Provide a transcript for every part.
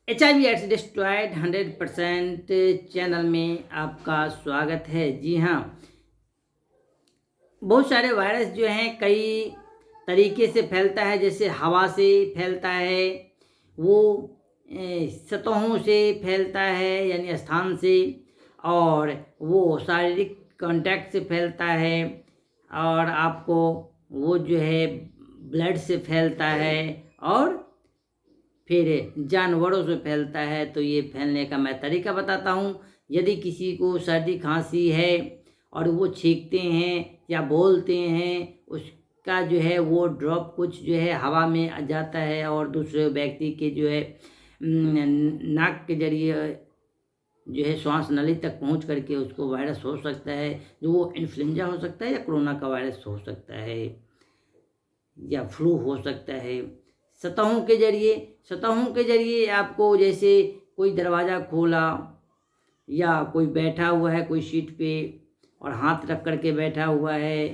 HIV ads destroyed 100% channel में आपका स्वागत है। जी हाँ, बहुत सारे वायरस जो हैं कई तरीके से फैलता है। जैसे हवा से फैलता है, वो सतहों से फैलता है यानी स्थान से, और वो शारीरिक कांटेक्ट से फैलता है, और आपको वो जो है ब्लड से फैलता है, और फिर जानवरों से फैलता है। तो ये फैलने का मैं तरीका बताता हूँ। यदि किसी को सर्दी खांसी है और वो छींकते हैं या बोलते हैं, उसका जो है वो ड्रॉप कुछ जो है हवा में आ जाता है और दूसरे व्यक्ति के जो है नाक के जरिए जो है श्वास नली तक पहुंच करके उसको वायरस हो सकता है, जो वो इन्फ्लुएंजा हो सकता है या कोरोना का वायरस हो सकता है या फ्लू हो सकता है। सतहों के जरिए आपको, जैसे कोई दरवाज़ा खोला या कोई बैठा हुआ है कोई सीट पे और हाथ रख करके बैठा हुआ है,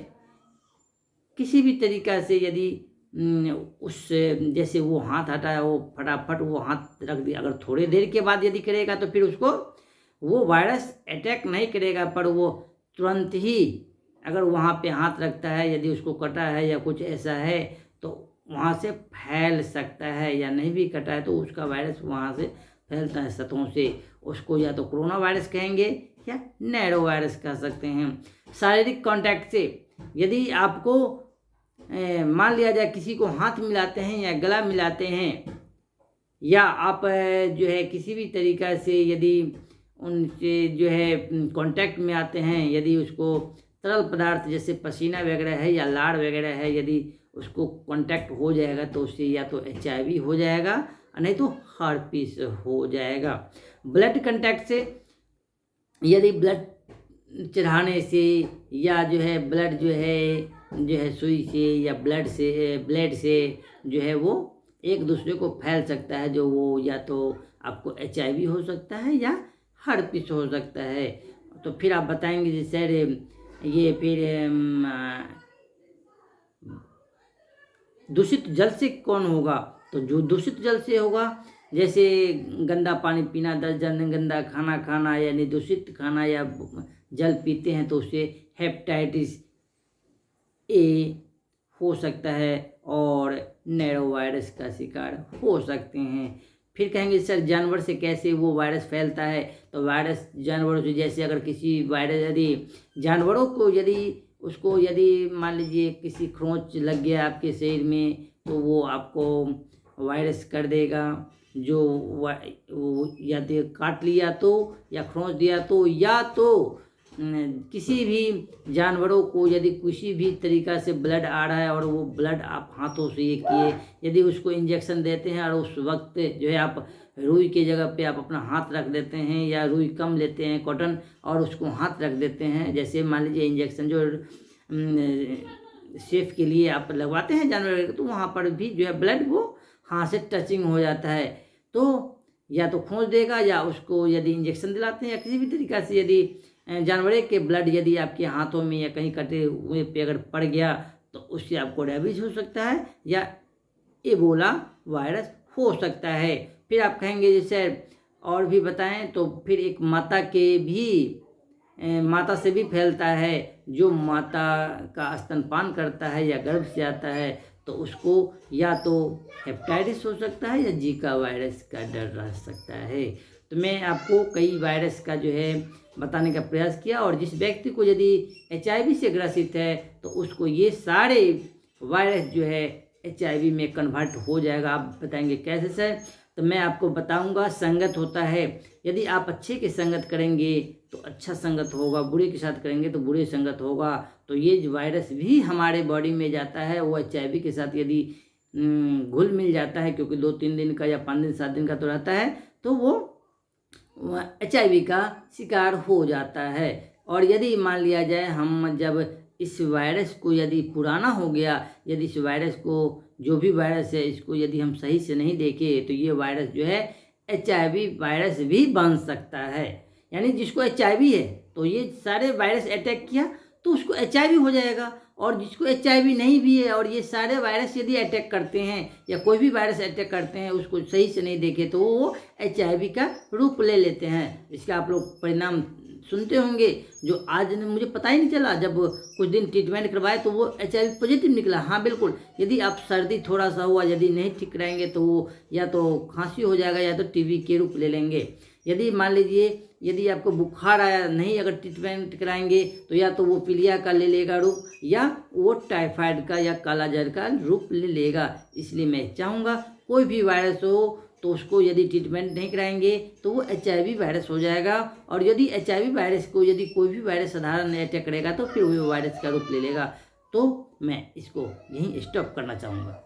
किसी भी तरीक़ा से यदि उस जैसे वो हाथ हटाया, वो फटाफट वो हाथ रख दिया, अगर थोड़ी देर के बाद यदि करेगा तो फिर उसको वो वायरस अटैक नहीं करेगा, पर वो तुरंत ही अगर वहाँ पे हाथ रखता है, यदि उसको कटा है या कुछ ऐसा है तो वहाँ से फैल सकता है, या नहीं भी कटा है तो उसका वायरस वहाँ से फैलता है सतहों से। उसको या तो कोरोना वायरस कहेंगे या नैरो वायरस कह सकते हैं। शारीरिक कांटेक्ट से यदि आपको मान लिया जाए किसी को हाथ मिलाते हैं या गला मिलाते हैं, या आप जो है किसी भी तरीक़ा से यदि उनसे जो है कांटेक्ट में आते हैं, यदि उसको तरल पदार्थ जैसे पसीना वगैरह है या लार वगैरह है, यदि उसको कांटेक्ट हो जाएगा तो उससे या तो HIV हो जाएगा, नहीं तो हर्पीस हो जाएगा। ब्लड कांटेक्ट से यदि ब्लड चढ़ाने से या जो है ब्लड जो है सुई से या ब्लड से जो है वो एक दूसरे को फैल सकता है, जो वो या तो आपको HIV हो सकता है या हर्पीस हो सकता है। तो फिर आप बताएंगे जी सर ये फिर दूषित जल से कौन होगा? तो जो दूषित जल से होगा, जैसे गंदा पानी पीना, 10 दिन गंदा खाना खाना, यानी दूषित खाना या जल पीते हैं तो उससे हेपेटाइटिस A हो सकता है और नैरो वायरस का शिकार हो सकते हैं। फिर कहेंगे सर जानवर से कैसे वो वायरस फैलता है? तो वायरस जानवरों से, जैसे अगर किसी वायरस यदि जानवरों को यदि मान लीजिए किसी खरोंच लग गया आपके शरीर में, तो वो आपको वायरस कर देगा। जो वो या तो काट लिया तो, या खरोंच दिया तो, या तो किसी भी जानवरों को यदि किसी भी तरीक़ा से ब्लड आ रहा है और वो ब्लड आप हाथों से ये किए, यदि उसको इंजेक्शन देते हैं और उस वक्त जो है आप रुई की जगह पे आप अपना हाथ रख देते हैं, या रुई कम लेते हैं कॉटन और उसको हाथ रख देते हैं, जैसे मान लीजिए इंजेक्शन जो सेफ के लिए आप लगवाते हैं जानवर, तो वहाँ पर भी जो है ब्लड वो हाथ से टचिंग हो जाता है, तो या तो खोज देगा, या उसको यदि इंजेक्शन दिलाते हैं या किसी भी तरीक़ा से यदि जानवर के ब्लड यदि आपके हाथों में या कहीं कटे हुए पे अगर पड़ गया तो उससे आपको रेबीज हो सकता है या एबोला वायरस हो सकता है। फिर आप कहेंगे जैसे और भी बताएं, तो फिर एक माता से भी फैलता है। जो माता का स्तनपान करता है या गर्भ से आता है तो उसको या तो हेपेटाइटिस हो सकता है या जीका वायरस का डर रह सकता है। तो मैं आपको कई वायरस का जो है बताने का प्रयास किया, और जिस व्यक्ति को यदि HIV से ग्रसित है तो उसको ये सारे वायरस जो है HIV में कन्वर्ट हो जाएगा। आप बताएंगे कैसे सर? तो मैं आपको बताऊंगा। संगत होता है, यदि आप अच्छे की संगत करेंगे तो अच्छा संगत होगा, बुरे के साथ करेंगे तो बुरे संगत होगा। तो ये जो वायरस भी हमारे बॉडी में जाता है वो HIV के साथ यदि घुल मिल जाता है, क्योंकि 2-3 दिन का या 5 दिन 7 दिन का तो रहता है, तो वो HIV का शिकार हो जाता है। और यदि मान लिया जाए हम जब इस वायरस को यदि पुराना हो गया, यदि इस वायरस को, जो भी वायरस है इसको यदि हम सही से नहीं देखें तो ये वायरस जो है HIV वायरस भी बन सकता है। यानी जिसको HIV है तो ये सारे वायरस अटैक किया तो उसको HIV हो जाएगा। और जिसको HIV नहीं भी है और ये सारे वायरस यदि अटैक करते हैं या कोई भी वायरस अटैक करते हैं, उसको सही से नहीं देखे तो वो HIV का रूप ले लेते हैं। इसका आप लोग परिणाम सुनते होंगे। जो आज मुझे पता ही नहीं चला, जब कुछ दिन ट्रीटमेंट करवाए तो वो HIV पॉजिटिव निकला। हाँ बिल्कुल, यदि आप सर्दी थोड़ा सा हुआ, यदि नहीं ठीक रहेंगे तो वो या तो खांसी हो जाएगा या तो TB के रूप ले लेंगे। यदि मान लीजिए यदि आपको बुखार आया, नहीं अगर ट्रीटमेंट कराएंगे तो या तो वो पीलिया का ले लेगा रूप, या वो टाइफाइड का या कालाजार का रूप ले लेगा। इसलिए मैं चाहूँगा कोई भी वायरस हो तो उसको यदि ट्रीटमेंट नहीं कराएंगे तो वो HIV वायरस हो जाएगा। और यदि HIV वायरस को यदि कोई भी वायरस साधारण अटैक करेगा तो फिर वो वायरस का रूप ले लेगा। तो मैं इसको यहीं स्टॉप करना चाहूँगा।